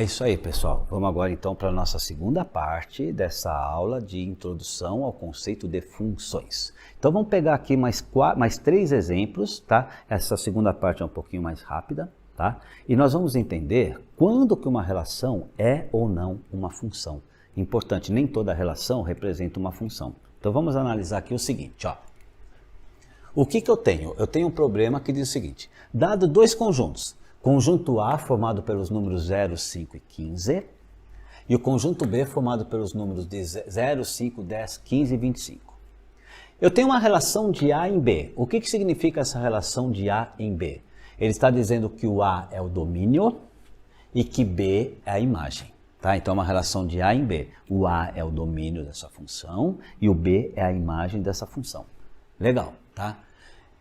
isso aí, pessoal. Vamos agora então para a nossa segunda parte dessa aula de introdução ao conceito de funções. Então vamos pegar aqui mais 3 exemplos, tá? Essa segunda parte é um pouquinho mais rápida, tá? E nós vamos entender quando que uma relação é ou não uma função. Importante, nem toda relação representa uma função. Então vamos analisar aqui o seguinte, ó. O que eu tenho? Eu tenho um problema que diz o seguinte: dado dois conjuntos, conjunto A formado pelos números 0, 5 e 15 e o conjunto B formado pelos números de 0, 5, 10, 15 e 25. Eu tenho uma relação de A em B. O que significa essa relação de A em B? Ele está dizendo que o A é o domínio e que B é a imagem. Tá? Então é uma relação de A em B. O A é o domínio dessa função e o B é a imagem dessa função. Legal, tá?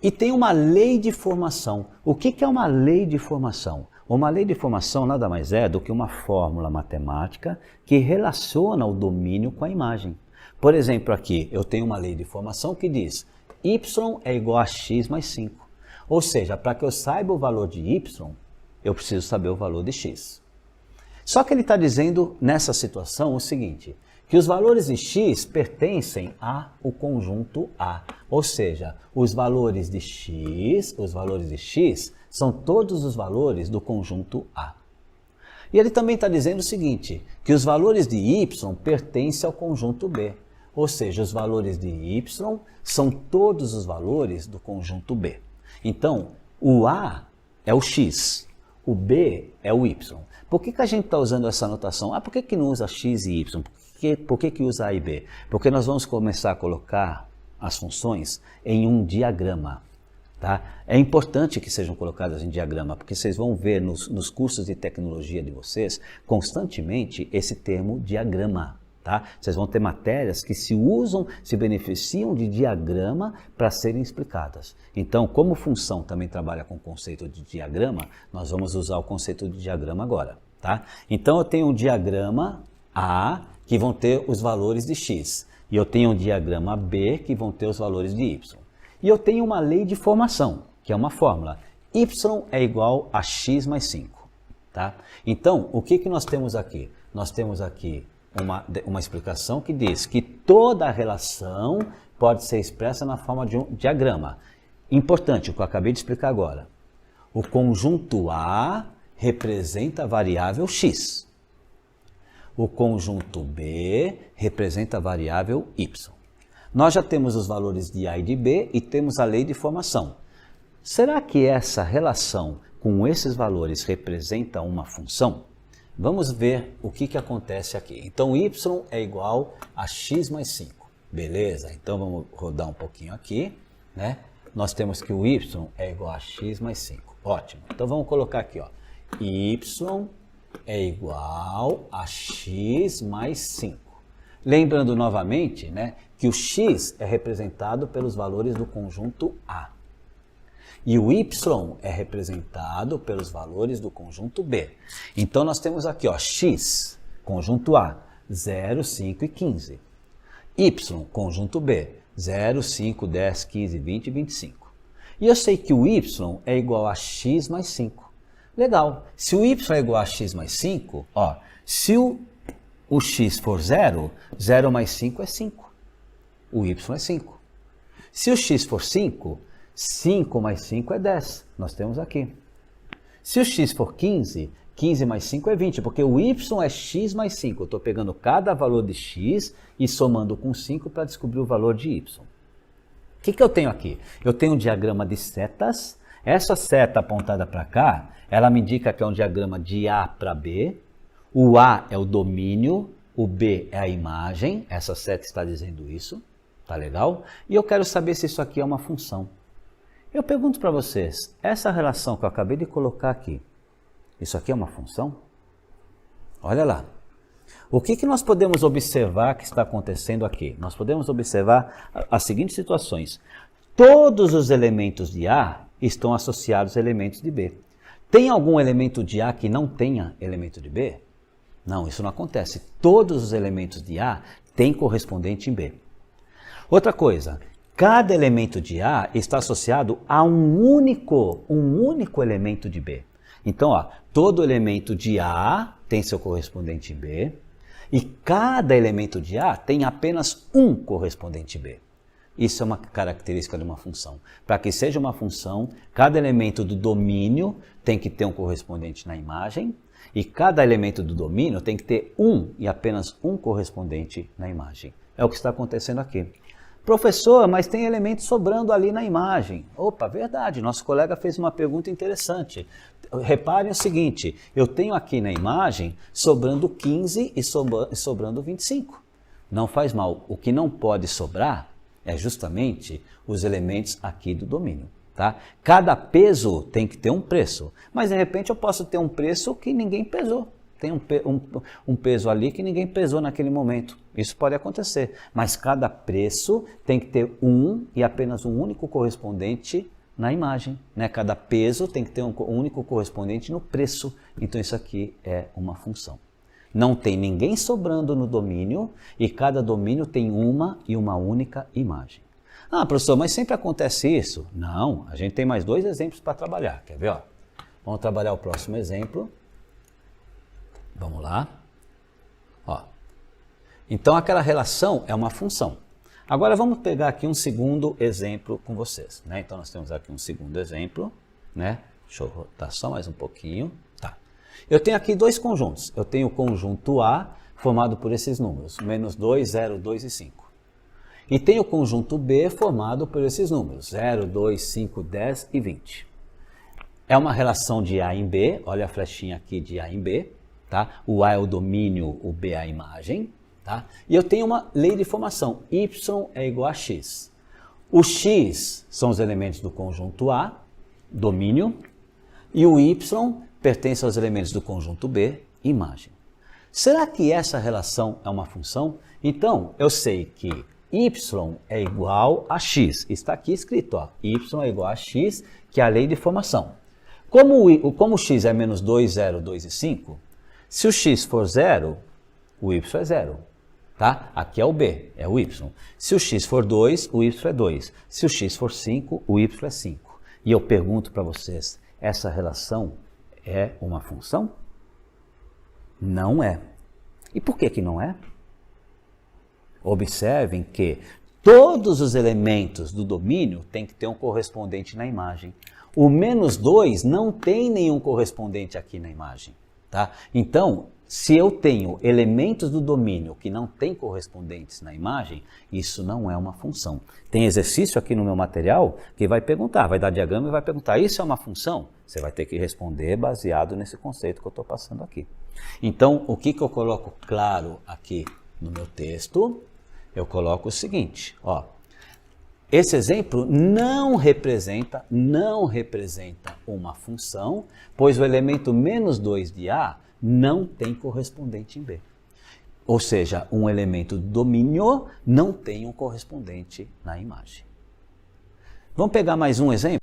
E tem uma lei de formação. O que é uma lei de formação? Uma lei de formação nada mais é do que uma fórmula matemática que relaciona o domínio com a imagem. Por exemplo, aqui eu tenho uma lei de formação que diz y é igual a x mais 5. Ou seja, para que eu saiba o valor de y, eu preciso saber o valor de x. Só que ele está dizendo nessa situação o seguinte: que os valores de x pertencem ao conjunto A. Ou seja, os valores de x são todos os valores do conjunto A. E ele também está dizendo o seguinte, que os valores de y pertencem ao conjunto B. Ou seja, os valores de y são todos os valores do conjunto B. Então, o A é o x, o B é o y. Por que a gente está usando essa notação? Por que não usa x e y? Por que usa A e B? Porque nós vamos começar a colocar as funções em um diagrama. Tá? É importante que sejam colocadas em diagrama, porque vocês vão ver nos cursos de tecnologia de vocês constantemente esse termo diagrama. Tá? Vocês vão ter matérias que se beneficiam de diagrama para serem explicadas. Então, como função também trabalha com o conceito de diagrama, nós vamos usar o conceito de diagrama agora. Tá? Então, eu tenho um diagrama A, que vão ter os valores de x. E eu tenho um diagrama B, que vão ter os valores de y. E eu tenho uma lei de formação, que é uma fórmula. Y é igual a x mais 5. Tá? Então, o que nós temos aqui? Nós temos aqui uma explicação que diz que toda relação pode ser expressa na forma de um diagrama. Importante, o que eu acabei de explicar agora. O conjunto A representa a variável x. O conjunto B representa a variável y. Nós já temos os valores de A e de B e temos a lei de formação. Será que essa relação com esses valores representa uma função? Vamos ver o que acontece aqui. Então, y é igual a x mais 5. Beleza? Então, vamos rodar um pouquinho aqui, né? Nós temos que o y é igual a x mais 5. Ótimo. Então, vamos colocar aqui, ó. Y é igual a x mais 5. Lembrando novamente, né, que o x é representado pelos valores do conjunto A. E o y é representado pelos valores do conjunto B. Então, nós temos aqui, ó, x, conjunto A, 0, 5 e 15. Y, conjunto B, 0, 5, 10, 15, 20 e 25. E eu sei que o y é igual a x mais 5. Legal. Se o y é igual a x mais 5, ó, se o x for 0, 0 mais 5 é 5. O y é 5. Se o x for 5, 5 mais 5 é 10. Nós temos aqui. Se o x for 15, 15 mais 5 é 20, porque o y é x mais 5. Eu estou pegando cada valor de x e somando com 5 para descobrir o valor de y. O que eu tenho aqui? Eu tenho um diagrama de setas. Essa seta apontada para cá, ela me indica que é um diagrama de A para B. O A é o domínio, o B é a imagem. Essa seta está dizendo isso. Tá legal? E eu quero saber se isso aqui é uma função. Eu pergunto para vocês, essa relação que eu acabei de colocar aqui, isso aqui é uma função? Olha lá. O que nós podemos observar que está acontecendo aqui? Nós podemos observar as seguintes situações. Todos os elementos de A estão associados a elementos de B. Tem algum elemento de A que não tenha elemento de B? Não, isso não acontece. Todos os elementos de A têm correspondente em B. Outra coisa, cada elemento de A está associado a um único elemento de B. Então, ó, todo elemento de A tem seu correspondente em B, e cada elemento de A tem apenas um correspondente em B. Isso é uma característica de uma função. Para que seja uma função, cada elemento do domínio tem que ter um correspondente na imagem, e cada elemento do domínio tem que ter um e apenas um correspondente na imagem. É o que está acontecendo aqui. Professor, mas tem elementos sobrando ali na imagem. Opa, verdade, nosso colega fez uma pergunta interessante. Reparem o seguinte, eu tenho aqui na imagem sobrando 15 e sobrando 25. Não faz mal, o que não pode sobrar é justamente os elementos aqui do domínio. Tá? Cada peso tem que ter um preço, mas de repente eu posso ter um preço que ninguém pesou. Tem um peso ali que ninguém pesou naquele momento. Isso pode acontecer, mas cada preço tem que ter um e apenas um único correspondente na imagem. Né? Cada peso tem que ter um único correspondente no preço. Então isso aqui é uma função. Não tem ninguém sobrando no domínio e cada domínio tem uma e uma única imagem. Ah, professor, mas sempre acontece isso? Não, a gente tem mais dois exemplos para trabalhar. Quer ver? Ó? Vamos trabalhar o próximo exemplo. Vamos lá. Ó. Então aquela relação é uma função. Agora vamos pegar aqui um segundo exemplo com vocês. Né? Então nós temos aqui um segundo exemplo. Né? Deixa eu rotar só mais um pouquinho. Tá. Eu tenho aqui dois conjuntos. Eu tenho o conjunto A formado por esses números. -2, 0, 2 e 5. E tenho o conjunto B formado por esses números. 0, 2, 5, 10 e 20. É uma relação de A em B. Olha a flechinha aqui de A em B. Tá? O A é o domínio, o B é a imagem. Tá? E eu tenho uma lei de formação, y é igual a x. O x são os elementos do conjunto A, domínio, e o y pertence aos elementos do conjunto B, imagem. Será que essa relação é uma função? Então, eu sei que y é igual a x. Está aqui escrito, ó, y é igual a x, que é a lei de formação. Como o x é -2, 0, 2 e 5, se o x for 0, o y é 0. Tá? Aqui é o B, é o y. Se o x for 2, o y é 2. Se o x for 5, o y é 5. E eu pergunto para vocês, essa relação é uma função? Não é. E por que não é? Observem que todos os elementos do domínio têm que ter um correspondente na imagem. O -2 não tem nenhum correspondente aqui na imagem. Tá? Então, se eu tenho elementos do domínio que não têm correspondentes na imagem, isso não é uma função. Tem exercício aqui no meu material que vai perguntar, vai dar diagrama e vai perguntar, isso é uma função? Você vai ter que responder baseado nesse conceito que eu estou passando aqui. Então, o que eu coloco claro aqui no meu texto? Eu coloco o seguinte, ó. Esse exemplo não representa uma função, pois o elemento -2 de A não tem correspondente em B. Ou seja, um elemento do domínio não tem um correspondente na imagem. Vamos pegar mais um exemplo?